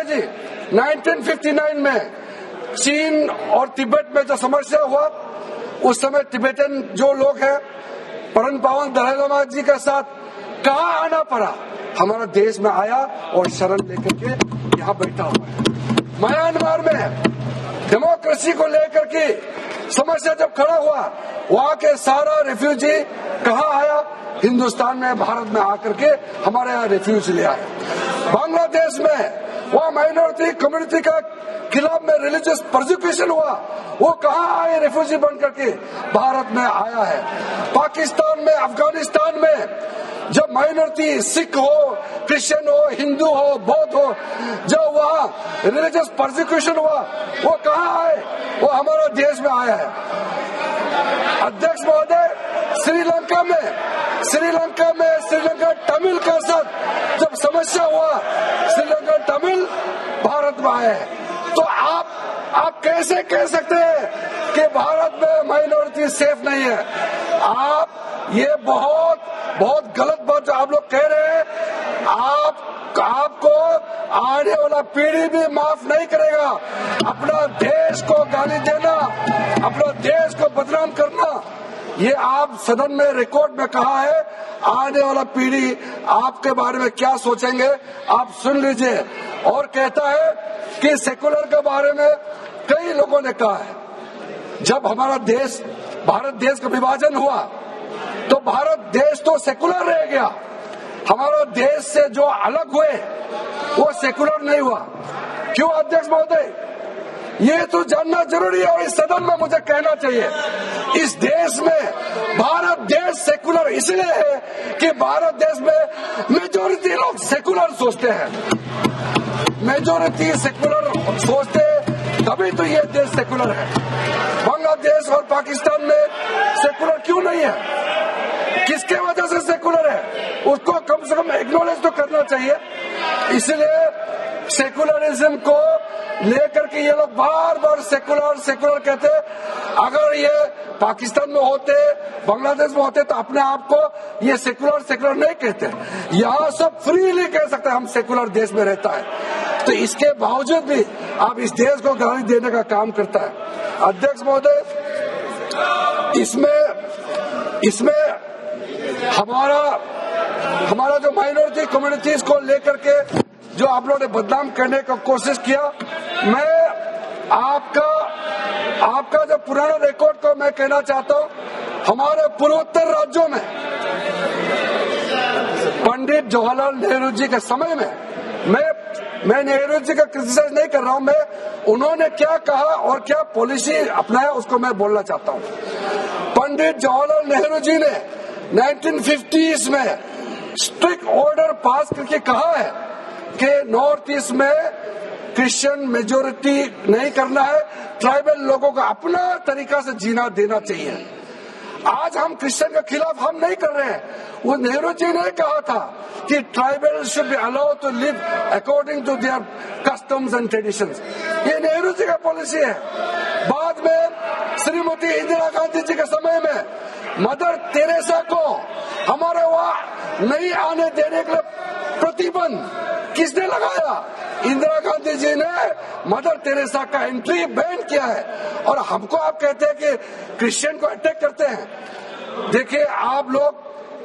जी, 1959 में चीन और तिब्बत में जो समस्या हुआ, उस समय तिब्बतन जो लोग हैं परम पावन दलाई लामा जी के साथ कहाँ आना पड़ा? हमारा देश में आया और शरण लेकर के यहाँ बैठा हुआ है। म्यांमार में डेमोक्रेसी को लेकर के समस्या जब खड़ा हुआ, वहाँ के सारा रिफ्यूजी कहाँ आया? हिंदुस्तान में, भारत में आकर के हमारे यहाँ रिफ्यूज लिया है। बांग्लादेश में वहाँ माइनॉरिटी कम्युनिटी का खिलाफ में रिलीजियस परसिक्यूशन हुआ, वो कहाँ आए? रिफ्यूजी बन करके भारत में आया है। पाकिस्तान में, अफगानिस्तान में जब माइनॉरिटी सिख हो, क्रिश्चियन हो, हिंदू हो, बौद्ध हो, जब वहाँ रिलीजियस परसिक्यूशन हुआ, वो कहाँ आए? वो हमारा देश में आया है। अध्यक्ष महोदय, श्रीलंका तमिल के साथ जब समस्या हुआ, श्रीलंका तमिल भारत में आए हैं। तो आप कैसे कह सकते हैं कि भारत में माइनॉरिटी सेफ नहीं है? ये बहुत गलत बात जो आप लोग कह रहे हैं। आपको आने वाला पीढ़ी भी माफ नहीं करेगा। अपना देश को गाली देना, अपना देश को बदनाम करना, ये आप सदन में रिकॉर्ड में कहा है। आने वाला पीढ़ी आपके बारे में क्या सोचेंगे आप सुन लीजिए। और कहता है कि सेकुलर के बारे में कई लोगों ने कहा है, जब हमारा देश, भारत देश का विभाजन हुआ तो भारत देश तो सेकुलर रह गया, हमारा देश से जो अलग हुए वो सेकुलर नहीं हुआ। क्यों अध्यक्ष महोदय? ये तो जानना जरूरी है और इस सदन में मुझे कहना चाहिए। इस देश में भारत देश सेकुलर इसलिए है कि भारत देश में मेजोरिटी लोग सेकुलर सोचते हैं। मेजोरिटी सेकुलर सोचते हैं, तभी तो ये देश सेकुलर है। बांग्लादेश और पाकिस्तान में सेकुलर क्यों नहीं है? किसके वजह से सेकुलर है? उसको कम से कम एक्नॉलेज तो करना चाहिए। इसलिए सेकुलरिज्म को लेकर के ये लोग बार बार सेकुलर कहते। अगर ये पाकिस्तान में होते, बांग्लादेश में होते, तो अपने आप को ये सेकुलर नहीं कहते। यहाँ सब फ्रीली कह सकते हैं हम सेकुलर देश में रहता है। तो इसके बावजूद भी आप इस देश को गाली देने का काम करता है। अध्यक्ष महोदय, इसमें हमारा जो माइनॉरिटी कम्युनिटीज को लेकर के जो आप लोगों ने बदनाम करने का कोशिश किया, मैं आपका जो पुराना रिकॉर्ड को मैं कहना चाहता हूँ। हमारे पूर्वोत्तर राज्यों में पंडित जवाहरलाल नेहरू जी के समय में, मैं नेहरू जी का क्रिटिसाइज नहीं कर रहा हूँ, मैं उन्होंने क्या कहा और क्या पॉलिसी अपनाया उसको मैं बोलना चाहता हूँ। पंडित जवाहरलाल नेहरू जी ने 1950s में स्ट्रिक्ट ऑर्डर पास करके कहा है कि नॉर्थ ईस्ट में क्रिश्चियन मेजोरिटी नहीं करना है, ट्राइबल लोगों को अपना तरीका से जीना देना चाहिए। आज हम क्रिश्चियन के खिलाफ हम नहीं कर रहे हैं। वो नेहरू जी ने कहा था कि tribal should be allowed to live according to their customs and traditions. ये नेहरू जी का पॉलिसी है। बाद में श्रीमती इंदिरा गांधी जी के समय में मदर तेरेसा को हमारे वहाँ नहीं आने देने के लिए प्रतिबंध किसने लगाया? इंदिरा गांधी जी ने मदर तेरेसा का एंट्री बैन किया है। और हमको आप कहते हैं कि क्रिश्चियन को अटैक करते हैं। देखिए, आप लोग,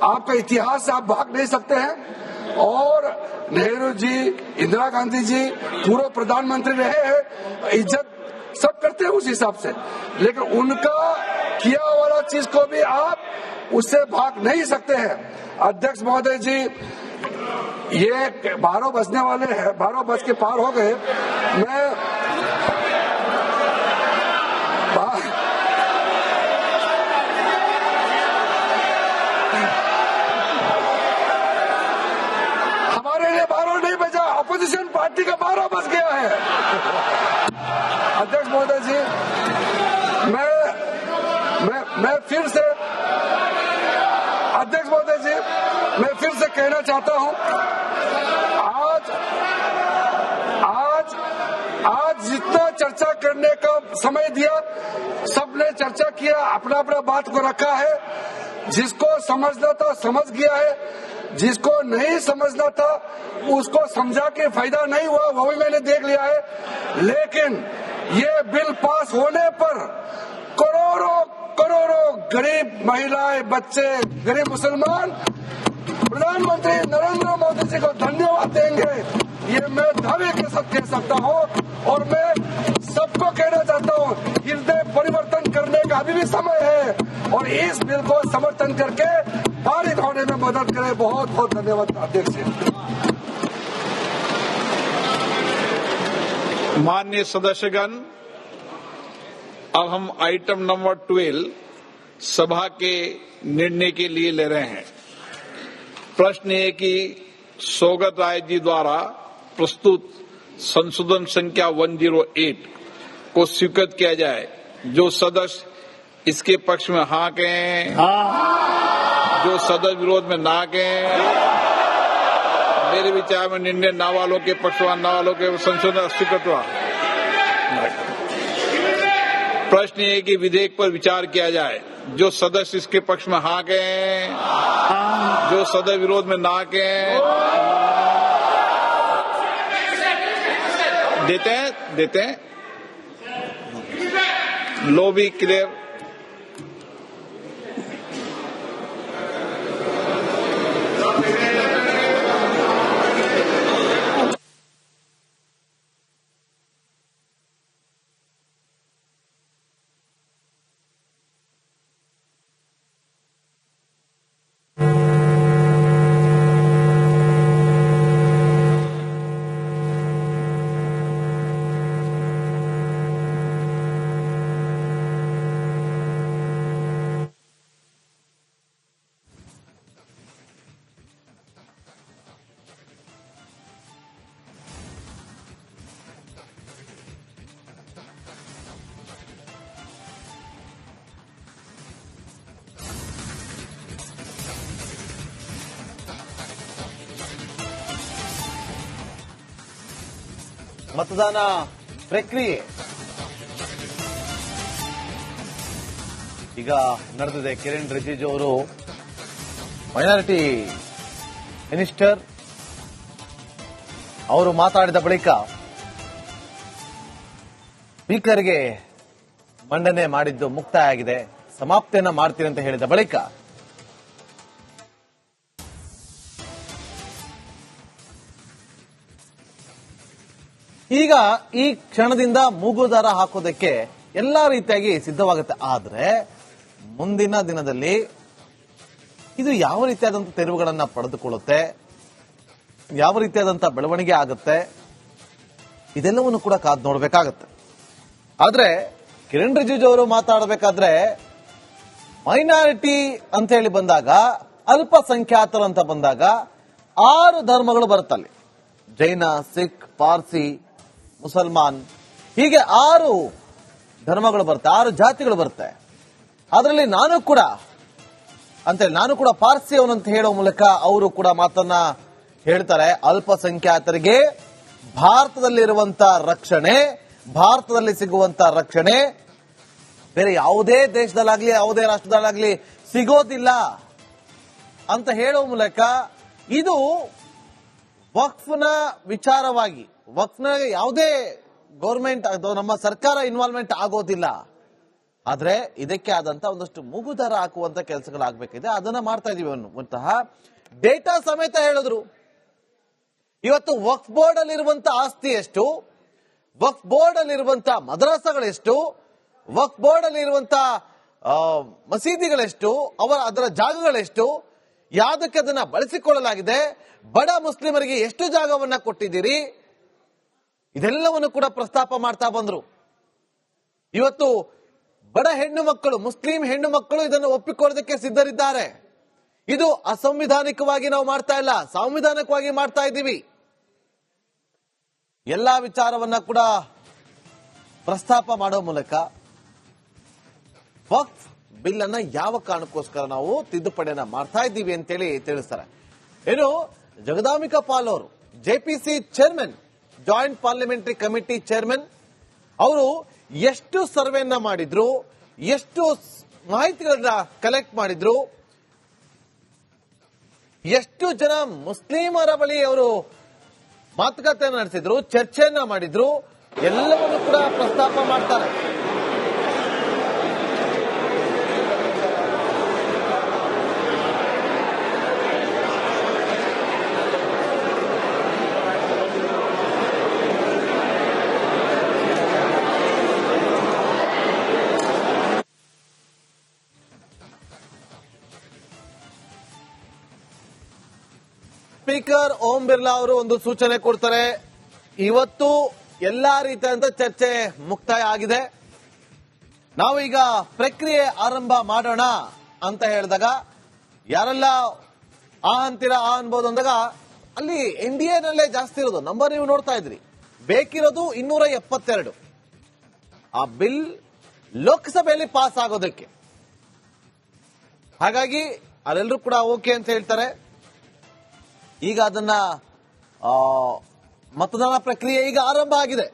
आपका इतिहास से आप भाग नहीं सकते हैं। और नेहरू जी, इंदिरा गांधी जी पूर्व प्रधानमंत्री रहे हैं, इज्जत सब करते हैं उस हिसाब से, लेकिन उनका किया वाला चीज को भी आप उससे भाग नहीं सकते हैं। अध्यक्ष महोदय जी, ये 12 बजने वाले हैं, 12 बज के पार हो गए। हमारे लिए 12 नहीं बजा, अपोजिशन पार्टी का 12 बज गया है। अध्यक्ष महोदय जी, मैं फिर से, अध्यक्ष महोदय जी, मैं फिर से कहना चाहता हूं, आज जितना चर्चा करने का समय दिया, सबने चर्चा किया, अपना बात को रखा है। जिसको समझना था समझ गया है। जिसको नहीं समझना था उसको समझा के फायदा नहीं हुआ, वो भी मैंने देख लिया है। लेकिन ये बिल पास होने पर करोड़ों करोड़ों गरीब महिलाएं, बच्चे, गरीब मुसलमान प्रधानमंत्री नरेंद्र मोदी जी को धन्यवाद देंगे, ये मैं दावे के साथ कह सकता हूँ। और मैं सबको कहना चाहता हूँ, हृदय परिवर्तन करने का अभी भी समय है और इस बिल को समर्थन करके पारित होने में मदद करें। बहुत बहुत धन्यवाद अध्यक्ष। माननीय सदस्यगण, अब हम आइटम नंबर 12 सभा के निर्णय के लिए ले रहे हैं। प्रश्न है कि सौगत राय जी द्वारा प्रस्तुत संशोधन संख्या 108 को स्वीकृत किया जाए। जो सदस्य इसके पक्ष में हाँ कहें, जो सदस्य विरोध में ना कहें। मेरे विचार में निर्णय ना वालों के पक्षवान, ना वालों के संशोधन स्वीकृत हुआ। प्रश्न ये कि विधेयक पर विचार किया जाए। जो सदस्य इसके पक्ष में हाँ कहें, जो सदस्य विरोध में ना कहें। देते हैं लो बी क्लियर। मतदाನ ಪ್ರಕ್ರಿಯೆ ಈಗ ನಡೆದಿದೆ. ಕಿರಣ್ ರಿಜಿಜು ಅವರು ಮೈನಾರಿಟಿ ಮಿನಿಸ್ಟರ್ ಅವರು ಮಾತಾಡಿದ ಬಳಿಕ ಸ್ಪೀಕರ್ಗೆ ಮಂಡನೆ ಮಾಡಿದ್ದು ಮುಕ್ತಾಯ ಆಗಿದೆ. ಸಮಾಪ್ತಿಯನ್ನ ಮಾಡ್ತೀನಿ ಅಂತ ಹೇಳಿದ ಬಳಿಕ ಈಗ ಈ ಕ್ಷಣದಿಂದ ಮೂಗುದಾರ ಹಾಕೋದಕ್ಕೆ ಎಲ್ಲಾ ರೀತಿಯಾಗಿ ಸಿದ್ಧವಾಗುತ್ತೆ. ಆದ್ರೆ ಮುಂದಿನ ದಿನದಲ್ಲಿ ಇದು ಯಾವ ರೀತಿಯಾದಂತಹ ತೆರವುಗಳನ್ನ ಪಡೆದುಕೊಳ್ಳುತ್ತೆ, ಯಾವ ರೀತಿಯಾದಂತಹ ಬೆಳವಣಿಗೆ ಆಗುತ್ತೆ, ಇದೆಲ್ಲವನ್ನು ಕೂಡ ಕಾದು ನೋಡಬೇಕಾಗತ್ತೆ. ಆದ್ರೆ ಕಿರಣ್ ರಿಜಿಜು ಅವರು ಮಾತಾಡಬೇಕಾದ್ರೆ ಮೈನಾರಿಟಿ ಅಂತ ಹೇಳಿ ಬಂದಾಗ, ಅಲ್ಪಸಂಖ್ಯಾತರು ಅಂತ ಬಂದಾಗ 6 ಧರ್ಮಗಳು ಬರುತ್ತಲ್ಲಿ. ಜೈನ, ಸಿಖ್, ಪಾರ್ಸಿ, ಮುಸಲ್ಮಾನ್, ಹೀಗೆ 6 ಧರ್ಮಗಳು ಬರುತ್ತೆ, 6 ಜಾತಿಗಳು ಬರುತ್ತೆ. ಅದರಲ್ಲಿ ನಾನು ಕೂಡ ಪಾರ್ಸಿ ಅವನಂತ ಹೇಳೋ ಮೂಲಕ ಅವರು ಕೂಡ ಮಾತನ್ನ ಹೇಳ್ತಾರೆ. ಅಲ್ಪಸಂಖ್ಯಾತರಿಗೆ ಭಾರತದಲ್ಲಿರುವಂತಹ ರಕ್ಷಣೆ, ಭಾರತದಲ್ಲಿ ಸಿಗುವಂತಹ ರಕ್ಷಣೆ ಬೇರೆ ಯಾವುದೇ ದೇಶದಲ್ಲಾಗ್ಲಿ ಯಾವುದೇ ರಾಷ್ಟ್ರದಲ್ಲಾಗ್ಲಿ ಸಿಗೋದಿಲ್ಲ ಅಂತ ಹೇಳೋ ಮೂಲಕ ಇದು ವಕ್ಫ್ನ ವಿಚಾರವಾಗಿ, ವಕ್ಫ್ನ ಯಾವುದೇ ಗೌರ್ಮೆಂಟ್ ಅಥವಾ ನಮ್ಮ ಸರ್ಕಾರ ಇನ್ವಾಲ್ವ್ಮೆಂಟ್ ಆಗೋದಿಲ್ಲ. ಆದ್ರೆ ಇದಕ್ಕೆ ಆದಂತ ಒಂದಷ್ಟು ಮೂಗುದಾರ ಹಾಕುವಂತ ಕೆಲಸಗಳಾಗಬೇಕಿದೆ. ಅದನ್ನ ಮಾಡ್ತಾ ಇದೀವಿ ಅನ್ನುವಂತಹ ಡೇಟಾ ಸಮೇತ ಹೇಳಿದ್ರು. ಇವತ್ತು ವಕ್ಫ್ ಬೋರ್ಡ್ ಅಲ್ಲಿರುವಂತಹ ಆಸ್ತಿ ಎಷ್ಟು, ವಕ್ಫ್ ಬೋರ್ಡ್ ಅಲ್ಲಿರುವಂತಹ ಮದ್ರಸಾಗಳೆಷ್ಟು, ವಕ್ಫ್ ಬೋರ್ಡ್ ಅಲ್ಲಿರುವಂತಹ ಮಸೀದಿಗಳೆಷ್ಟು, ಅದರ ಜಾಗಗಳೆಷ್ಟು, ಯಾವುದಕ್ಕೆ ಅದನ್ನ ಬಳಸಿಕೊಳ್ಳಲಾಗಿದೆ, ಬಡ ಮುಸ್ಲಿಮರಿಗೆ ಎಷ್ಟು ಜಾಗವನ್ನ ಕೊಟ್ಟಿದ್ದೀರಿ, ಇದೆಲ್ಲವನ್ನು ಕೂಡ ಪ್ರಸ್ತಾಪ ಮಾಡ್ತಾ ಬಂದ್ರು. ಇವತ್ತು ಬಡ ಹೆಣ್ಣು ಮಕ್ಕಳು, ಮುಸ್ಲಿಂ ಹೆಣ್ಣು ಮಕ್ಕಳು ಇದನ್ನು ಒಪ್ಪಿಕೊಳ್ಳೋದಕ್ಕೆ ಸಿದ್ಧರಿದ್ದಾರೆ. ಇದು ಅಸಂವಿಧಾನಿಕವಾಗಿ ನಾವು ಮಾಡ್ತಾ ಇಲ್ಲ, ಸಾಂವಿಧಾನಿಕವಾಗಿ ಮಾಡ್ತಾ ಇದ್ದೀವಿ. ಎಲ್ಲಾ ವಿಚಾರವನ್ನ ಕೂಡ ಪ್ರಸ್ತಾಪ ಮಾಡೋ ಮೂಲಕ ವಕ್ಫ್ ಬಿಲ್ ಅನ್ನ ಯಾವ ಕಾರಣಕ್ಕೋಸ್ಕರ ನಾವು ತಿದ್ದುಪಡಿಯನ್ನ ಮಾಡ್ತಾ ಇದ್ದೀವಿ ಅಂತೇಳಿ ತಿಳಿಸ್ತಾರೆ. ಏನು ಜಗದಾಂಬಿಕಾ ಪಾಲ್ ಅವರು JPC chairman, joint parliamentary committee chairman, ಅವರು ಎಷ್ಟು ಸರ್ವೆಯನ್ನ ಮಾಡಿದ್ರು, ಎಷ್ಟು ಮಾಹಿತಿಗಳನ್ನ ಕಲೆಕ್ಟ್ ಮಾಡಿದ್ರು, ಎಷ್ಟು ಜನ ಮುಸ್ಲಿಮರ ಬಳಿ ಅವರು ಮಾತುಕತೆ ನಡೆಸಿದ್ರು, ಚರ್ಚೆಯನ್ನ ಮಾಡಿದ್ರು, ಎಲ್ಲವನ್ನು ಕೂಡ ಪ್ರಸ್ತಾಪ ಮಾಡ್ತಾರೆ. ಸ್ಪೀಕರ್ ಓಂ ಬಿರ್ಲಾ ಅವರು ಒಂದು ಸೂಚನೆ ಕೊಡ್ತಾರೆ. ಇವತ್ತು ಎಲ್ಲಾ ರೀತಿಯಾದಂತ ಚರ್ಚೆ ಮುಕ್ತಾಯ ಆಗಿದೆ, ನಾವೀಗ ಪ್ರಕ್ರಿಯೆ ಆರಂಭ ಮಾಡೋಣ ಅಂತ ಹೇಳಿದಾಗ ಯಾರೆಲ್ಲ ಆ ಅಂತೀರಾ ಆ ಅನ್ಬೋದು ಅಂದಾಗ ಅಲ್ಲಿ NDA ಜಾಸ್ತಿ ಇರೋದು ನಂಬರ್ ನೀವು ನೋಡ್ತಾ ಇದ್ರಿ. ಬೇಕಿರೋದು 272 ಆ ಬಿಲ್ ಲೋಕಸಭೆಯಲ್ಲಿ ಪಾಸ್ ಆಗೋದಕ್ಕೆ. ಹಾಗಾಗಿ ಅಲ್ಲೆಲ್ಲರೂ ಕೂಡ ಓಕೆ ಅಂತ ಹೇಳ್ತಾರೆ. ಈಗ ಅದನ್ನ ಮತದಾನ ಪ್ರಕ್ರಿಯೆ ಈಗ ಆರಂಭ ಆಗಿದೆ.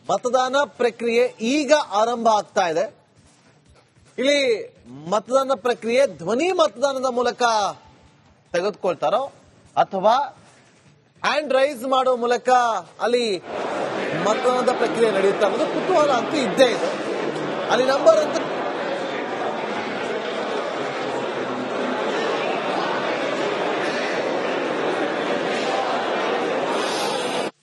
ಮತದಾನ ಪ್ರಕ್ರಿಯೆ ಈಗ ಆರಂಭ ಆಗ್ತಾ ಇದೆ. ಇಲ್ಲಿ ಮತದಾನ ಪ್ರಕ್ರಿಯೆ ಧ್ವನಿ ಮತದಾನದ ಮೂಲಕ ತೆಗೆದುಕೊಳ್ತಾರೋ ಅಥವಾ ಹ್ಯಾಂಡ್ ರೈಸ್ ಮಾಡೋ ಮೂಲಕ ಅಲ್ಲಿ ಮತದಾನದ ಪ್ರಕ್ರಿಯೆ ನಡೆಯುತ್ತಾ ಇರೋದು ಕುತೂಹಲ ಅಂತೂ ಇದ್ದೇ ಇದೆ. ಅಲ್ಲಿ ನಂಬರ್ ಅಂತೂ